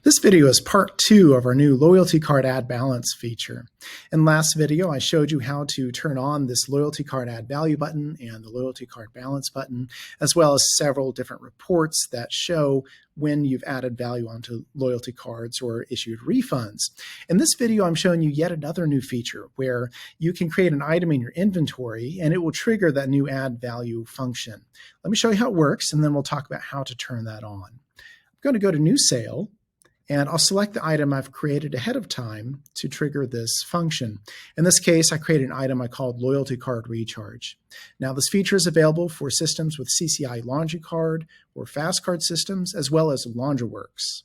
This video is part 2 of our new loyalty card add balance feature. In last video, I showed you how to turn on this loyalty card add value button and the loyalty card balance button, as well as several different reports that show when you've added value onto loyalty cards or issued refunds. In this video, I'm showing you yet another new feature where you can create an item in your inventory and it will trigger that new add value function. Let me show you how it works, and then we'll talk about how to turn that on. I'm going to go to New Sale, and I'll select the item I've created ahead of time to trigger this function. In this case, I created an item I called Loyalty Card Recharge. Now, this feature is available for systems with CCI Laundry Card or Fast Card systems, as well as Laundromats.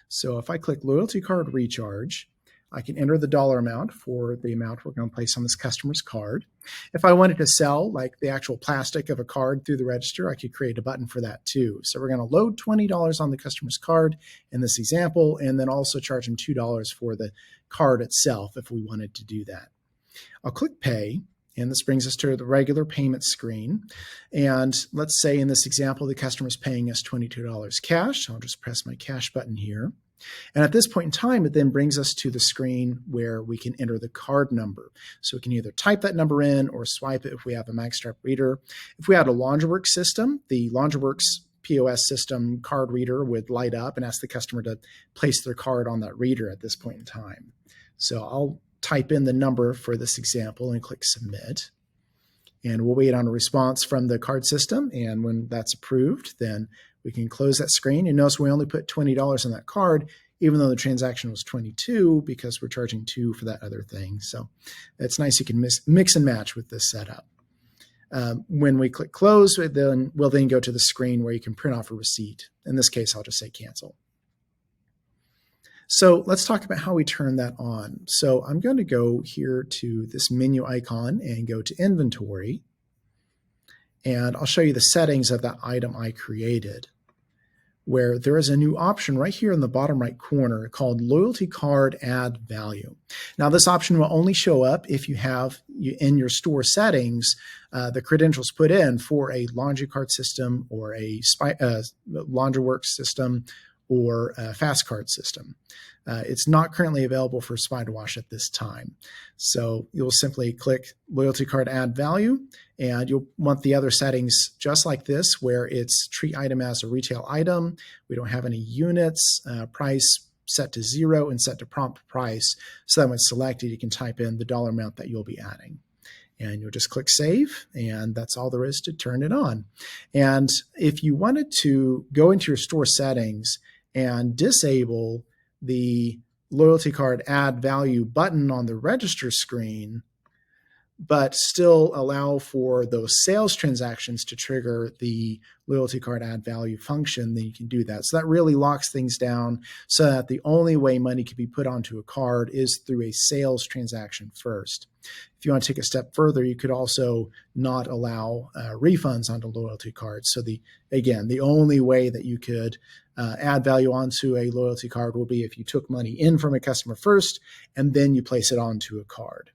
So if I click Loyalty Card Recharge, I can enter the dollar amount for the amount we're going to place on this customer's card. If I wanted to sell like the actual plastic of a card through the register, I could create a button for that too. So we're going to load $20 on the customer's card in this example, and then also charge them $2 for the card itself if we wanted to do that. I'll click Pay, and this brings us to the regular payment screen. And let's say in this example, the customer is paying us $22 cash. I'll just press my cash button here. And at this point in time, it then brings us to the screen where we can enter the card number. So we can either type that number in or swipe it if we have a Magstripe reader. If we had a Laundryworks system, the Laundryworks POS system card reader would light up and ask the customer to place their card on that reader at this point in time. So I'll type in the number for this example and click Submit. And we'll wait on a response from the card system. And when that's approved, then we can close that screen. And notice we only put $20 on that card, even though the transaction was $22, because we're charging $2 for that other thing. So it's nice you can mix and match with this setup. When we click close, we'll then go to the screen where you can print off a receipt. In this case, I'll just say cancel. So let's talk about how we turn that on. So I'm going to go here to this menu icon and go to Inventory. And I'll show you the settings of that item I created, where there is a new option right here in the bottom right corner called Loyalty Card Add Value. Now, this option will only show up if you have in your store settings the credentials put in for a laundry card system or a Laundryworks system or a Fast Card system. It's not currently available for Spider Wash at this time. So you'll simply click Loyalty Card Add Value, and you'll want the other settings just like this, where it's treat item as a retail item. We don't have any units, price set to 0 and set to prompt price. So that when selected, you can type in the dollar amount that you'll be adding. And you'll just click Save, and that's all there is to turn it on. And if you wanted to go into your store settings and disable the loyalty card add value button on the register screen, but still allow for those sales transactions to trigger the loyalty card add value function, then you can do that. So that really locks things down so that the only way money can be put onto a card is through a sales transaction first. If you want to take a step further, you could also not allow refunds onto loyalty cards. So again, the only way that you could add value onto a loyalty card will be if you took money in from a customer first and then you place it onto a card.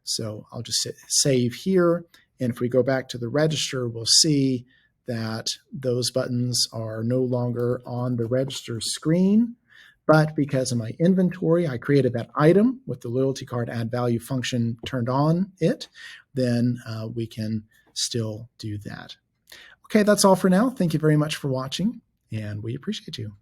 So I'll just hit Save here. And if we go back to the register, we'll see that those buttons are no longer on the register screen. But because of my inventory, I created that item with the loyalty card add value function turned on it, then we can still do that. Okay, that's all for now. Thank you very much for watching, and we appreciate you.